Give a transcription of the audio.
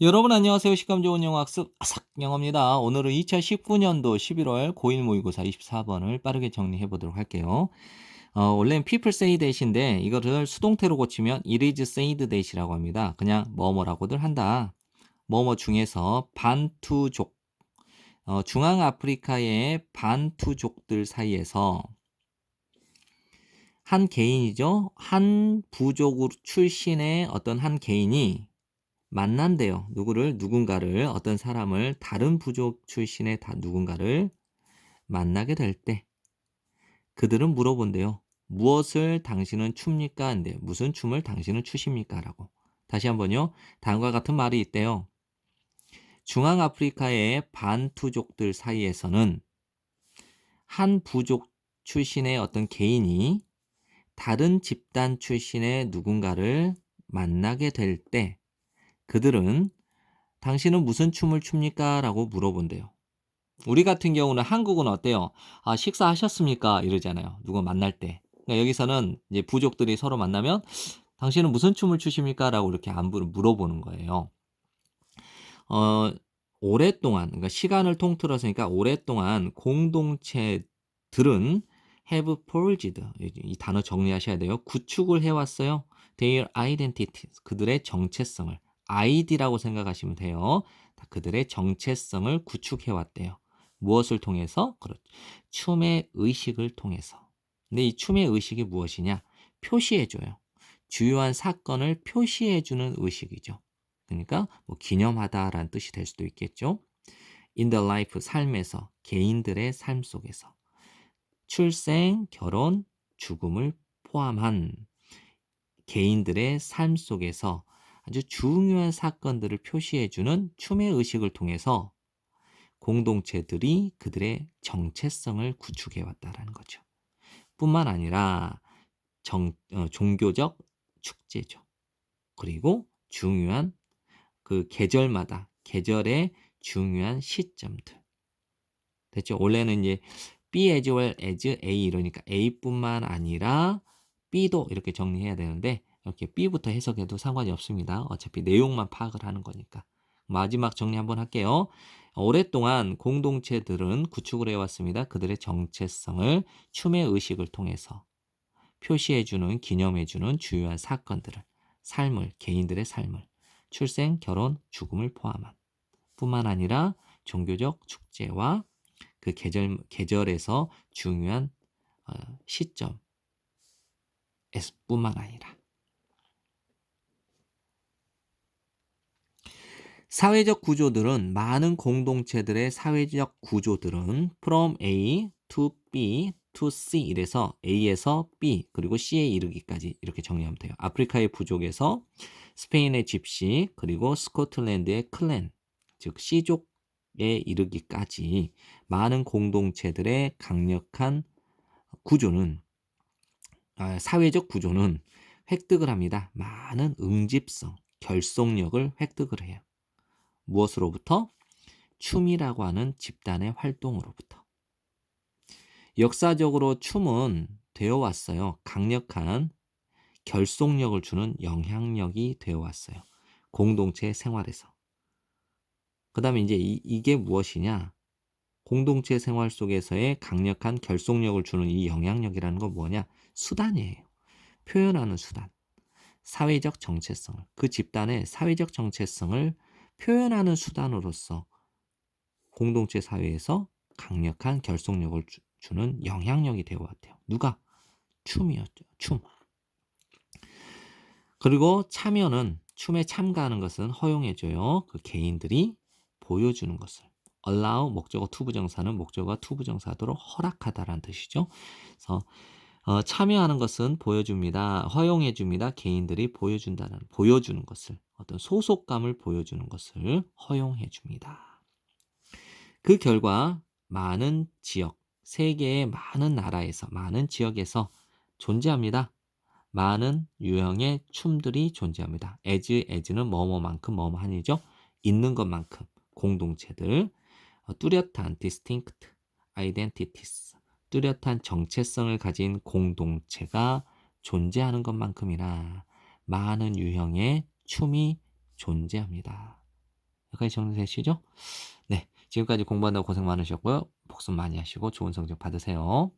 여러분 안녕하세요. 식감 좋은 영어 학습 아삭 영어입니다. 오늘은 2019년도 11월 고1 모의고사 24번을 빠르게 정리해 보도록 할게요. 원래는 people say that인데 이거를 수동태로 고치면 it is said that이라고 합니다. 그냥 뭐뭐라고들 한다. 뭐뭐 중에서 반투족, 중앙아프리카의 반투족들 사이에서 한 개인이죠. 한 부족 출신의 어떤 한 개인이 만난대요. 누군가를, 어떤 사람을, 다른 부족 출신의 누군가를 만나게 될 때, 그들은 물어본대요. 무엇을 당신은 춥니까? 인데, 무슨 춤을 당신은 추십니까? 라고. 다시 한번요. 다음과 같은 말이 있대요. 중앙아프리카의 반투족들 사이에서는 한 부족 출신의 어떤 개인이 다른 집단 출신의 누군가를 만나게 될 때, 그들은 당신은 무슨 춤을 춥니까? 라고 물어본대요. 우리 같은 경우는 한국은 어때요? 아, 식사하셨습니까? 이러잖아요. 누구 만날 때. 그러니까 여기서는 이제 부족들이 서로 만나면 당신은 무슨 춤을 추십니까? 라고 이렇게 안부를 물어보는 거예요. 어, 오랫동안, 그러니까 시간을 통틀어서, 그러니까 오랫동안 공동체들은 have forged, 이 단어 정리하셔야 돼요. 구축을 해왔어요. Their identity, 그들의 정체성을. ID라고 생각하시면 돼요. 그들의 정체성을 구축해왔대요. 무엇을 통해서? 그렇죠. 춤의 의식을 통해서. 근데 이 춤의 의식이 무엇이냐? 표시해줘요. 주요한 사건을 표시해주는 의식이죠. 그러니까 뭐 기념하다라는 뜻이 될 수도 있겠죠. In the life, 삶에서, 개인들의 삶 속에서. 출생, 결혼, 죽음을 포함한 개인들의 삶 속에서 아주 중요한 사건들을 표시해주는 춤의 의식을 통해서 공동체들이 그들의 정체성을 구축해왔다라는 거죠. 뿐만 아니라 종교적 축제죠. 그리고 중요한 그 계절의 중요한 시점들. 됐죠? 원래는 이제 B as well as A 이러니까 A뿐만 아니라 B도 이렇게 정리해야 되는데 이렇게 B부터 해석해도 상관이 없습니다. 어차피 내용만 파악을 하는 거니까. 마지막 정리 한번 할게요. 오랫동안 공동체들은 구축을 해왔습니다. 그들의 정체성을 춤의 의식을 통해서 표시해주는, 기념해주는 주요한 사건들을, 개인들의 삶을, 출생, 결혼, 죽음을 포함한 뿐만 아니라 종교적 축제와 그 계절에서 중요한 시점에서 뿐만 아니라 사회적 구조들은 많은 공동체들의 사회적 구조들은 from A to B to C 이래서 A에서 B 그리고 C에 이르기까지 이렇게 정리하면 돼요. 아프리카의 부족에서 스페인의 집시 그리고 스코틀랜드의 클랜 즉 C족에 이르기까지 많은 공동체들의 강력한 구조는 사회적 구조는 획득을 합니다. 많은 응집성, 결속력을 획득을 해요. 무엇으로부터? 춤이라고 하는 집단의 활동으로부터. 역사적으로 춤은 되어 왔어요. 강력한 결속력을 주는 영향력이 되어 왔어요. 공동체 생활에서. 그 다음에 이제 이게 무엇이냐? 공동체 생활 속에서의 강력한 결속력을 주는 이 영향력이라는 건 뭐냐? 수단이에요. 표현하는 수단. 사회적 정체성을, 그 집단의 사회적 정체성을 표현하는 수단으로서 공동체 사회에서 강력한 결속력을 주는 영향력이 되어 왔대요. 누가? 춤이었죠. 춤. 그리고 참여는 춤에 참가하는 것은 허용해줘요. 그 개인들이 보여주는 것을. allow 목적어 투부정사는 목적어가 투부정사도록 허락하다라는 뜻이죠. 그래서 참여하는 것은 보여줍니다. 허용해줍니다. 개인들이 보여주는 것을 어떤 소속감을 보여주는 것을 허용해줍니다. 그 결과 많은 지역, 세계의 많은 나라에서 많은 지역에서 존재합니다. 많은 유형의 춤들이 존재합니다. as는 뭐뭐만큼 뭐뭐하니죠. 있는 것만큼 공동체들 뚜렷한 distinct identities 뚜렷한 정체성을 가진 공동체가 존재하는 것만큼이나 많은 유형의 춤이 존재합니다. 여기까지 정리되시죠? 네. 지금까지 공부한다고 고생 많으셨고요. 복습 많이 하시고 좋은 성적 받으세요.